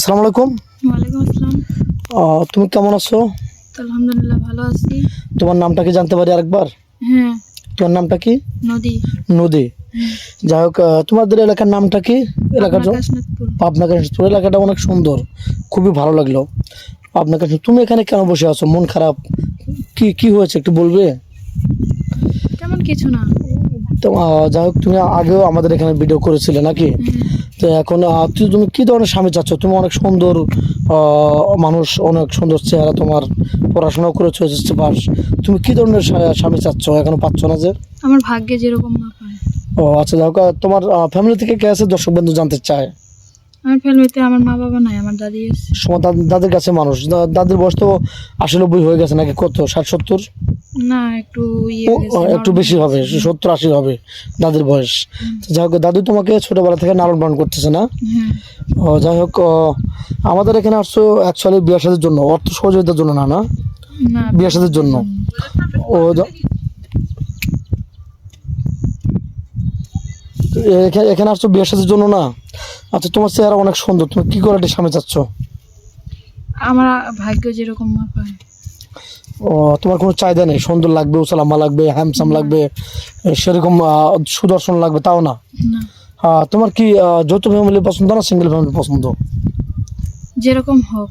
আসসালামু আলাইকুম। ওয়ালাইকুম আসসালাম। তুমি কেমন আছো? আলহামদুলিল্লাহ ভালো আছি। তোমার নামটা কি জানতে পারি আরেকবার? হ্যাঁ, তোমার নামটা কি? নদী। নদী। হুম, যাই হোক, তোমাদের এলাকার নামটা কি? এলাকার পাবনা কাশনাথপুর। পাবনা কাশীপুর। এলাকাটা অনেক সুন্দর, খুবই ভালো লাগলো। পাবনা কাশী, তুমি এখানে কেন বসে আছো? মন খারাপ? কি কি হয়েছে একটু বলবে? তেমন কিছু না। তো যাই হোক, তুমি আগেও আমাদের এখানে ভিডিও করেছিলে নাকি? তো এখন তুমি কি ধরনের স্বামী চাচ্ছ? তুমি অনেক সুন্দর মানুষ, অনেক সুন্দর চেহারা তোমার, পড়াশোনা করেছো এসএসসি পাস। তুমি কি ধরনের স্বামী চাচ্ছ? এখনো পাচ্ছ না যে? আমার ভাগ্যে যেরকম মা পায়। ও আচ্ছা, যাই হোক, তোমার ফ্যামিলি থেকে কে আছে? দর্শক বন্ধু জানতে চায়। আমার ফ্যামিলিতে আমার মা বাবা নাই, আমার দাদি আছে। সময় দাদির কাছে মানুষ, দাদির বয়স তো 80-90 হয়ে গেছে নাকি? কত, 60-70? না, একটু ও, হয়ে গেছে, একটু normal বেশি হবে, হয়েছে। 70-80 হবে দাদির বয়স। তো যাই হোক, দাদু তোমাকে ছোটবেলা থেকে লালন পালন করতেছে না? হ্যাঁ, যাই হোক, আমাদের এখানে আসছো অ্যাকচুয়ালি বিয়ে শাদীর জন্য, অর্থ সহযোগিতার জন্য না? না, না, বিয়ে শাদীর জন্য। ও এখানে আসছো বিয়ে শাদীর জন্য না? আচ্ছা, তোমার চেহারা অনেক সুন্দর, তুমি কি করে স্বামী চাচ্ছ? আমার ভাগ্য যেরকম মা পায়। ও, তোমার কোনো চাহিদা নেই? সুন্দর লাগবে, উসালাম্মা লাগবে, হ্যান্ডসাম লাগবে, সেরকম সুদর্শন লাগবে, তাও না? না, তোমার কি যৌথ ফ্যামিলি পছন্দ না সিঙ্গেল ফ্যামিলি পছন্দ? যেরকম হোক।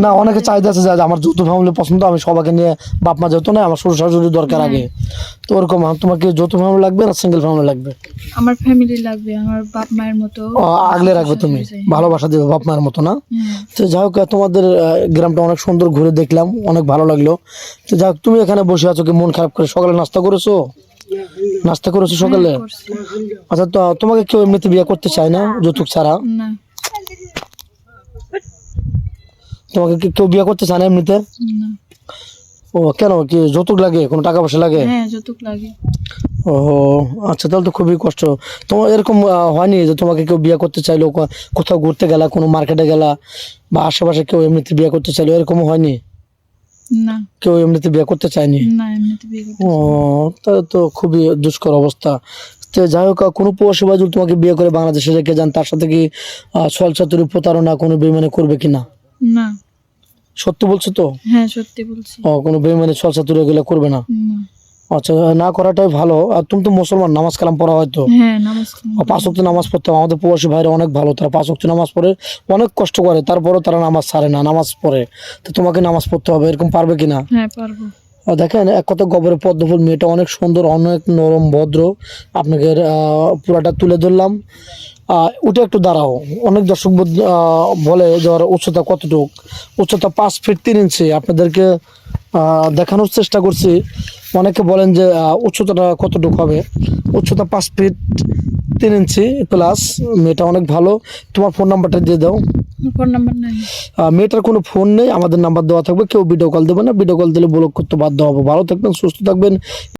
না, অনেকে চাহিদা আছে যে আমার যৌথ ফ্যামিলি পছন্দ, আমি সবাইকে নিয়ে, বাপ মা যেহেতু না, আমার শ্বশুর শাশুড়ি দরকার আগে। তো ওরকম তোমার কি যৌথ ফ্যামিলি লাগবে না সিঙ্গেল ফ্যামিলি লাগবে? আমার ফ্যামিলি লাগবে, আমার বাপ মায়ের মতো। আগলে রাখবে তুমি, ভালোবাসা দেবে বাপ মায়ের মতো না? হ্যাঁ, তো যাই হোক, তোমাদের গ্রামটা অনেক সুন্দর, ঘুরে দেখলাম, অনেক ভালো লাগলো। তো যাই হোক, তুমি এখানে বসে আছো কি মন খারাপ করে? সকালে নাস্তা করেছো? নাস্তা করেছো সকালে? করছি। আচ্ছা, তো তোমাকে কেউ এমনিতে বিয়ে করতে চায় না যৌতুক ছাড়া? না, তোমাকে কি কেউ বিয়ে করতে চায় না এমনিতে? না। ও, কেন? কি যৌতুক লাগে? কোনো টাকা পয়সা লাগে? হ্যাঁ, যৌতুক লাগে। ও আচ্ছা, তাহলে তো খুবই কষ্ট। তোমার এরকম হয়নি যে তোমাকে কেউ বিয়ে করতে চাইলো, কোথাও ঘুরতে গেলা, কোনো মার্কেটে গেলা, বা আশেপাশে কেউ এমনিতে বিয়ে করতে চাইলো, এরকম হয়নি? না, কেউ এমনিতে বিয়ে করতে চায়নি? না, এমনিতে বিয়ে করতে ও, তাহলে তো খুবই দুষ্কর অবস্থা। তো যাই হোক, কোনো প্রবাসী ভাই যদি তোমাকে বিয়ে করে বাংলাদেশে রেখে যান, তার সাথে কি ছলচাতুরি, প্রতারণা, কোনো বেইমানি করবে কিনা? না। সত্যি বলছো তো? হ্যাঁ, সত্যি বলছি। কোনো বেইমানি, ছলচাতুরি এগুলো করবে না? না। আচ্ছা, না করাটাই ভালো। আর তুমি তো মুসলমান, নামাজ কালাম পড়া হয়তো? হ্যাঁ, নামাজ কালাম 5 ওয়াক্ত নামাজ পড়তে হবে। আমাদের প্রবাসী ভাইরা অনেক ভালো, তারা 5 ওয়াক্ত নামাজ পড়ে, অনেক কষ্ট করে, তারপরও তারা নামাজ ছাড়ে না, নামাজ পড়ে। তো তোমাকে নামাজ পড়তে হবে, এরকম পারবে কিনা? হ্যাঁ, পারবো। দেখেন, এক কথা, গবরে পদ্মফুল, মেয়েটা অনেক সুন্দর, অনেক নরম ভদ্র। আপনাকে পুরাটা তুলে ধরলাম। ওটা একটু দাঁড়াও। অনেক দর্শক বলে যে ওর উচ্চতা কতটুক? উচ্চতা 5 ফিট 3 ইঞ্চি। আপনাদেরকে দেখানোর চেষ্টা করছি। অনেকে বলেন যে উচ্চতাটা কতটুক হবে? উচ্চতা 5 ফিট 3 ইঞ্চি প্লাস। মেয়েটা অনেক ভালো। তোমার ফোন নাম্বারটা দিয়ে দাও। ফোন নাম্বার নাই। মেয়েটার কোনো ফোন নেই, আমাদের নাম্বার দেওয়া থাকবে। কেউ ভিডিও কল দেবে না, ভিডিও কল দিলে ব্লক করতে বাধ্য হবো। ভালো থাকবেন, সুস্থ থাকবেন।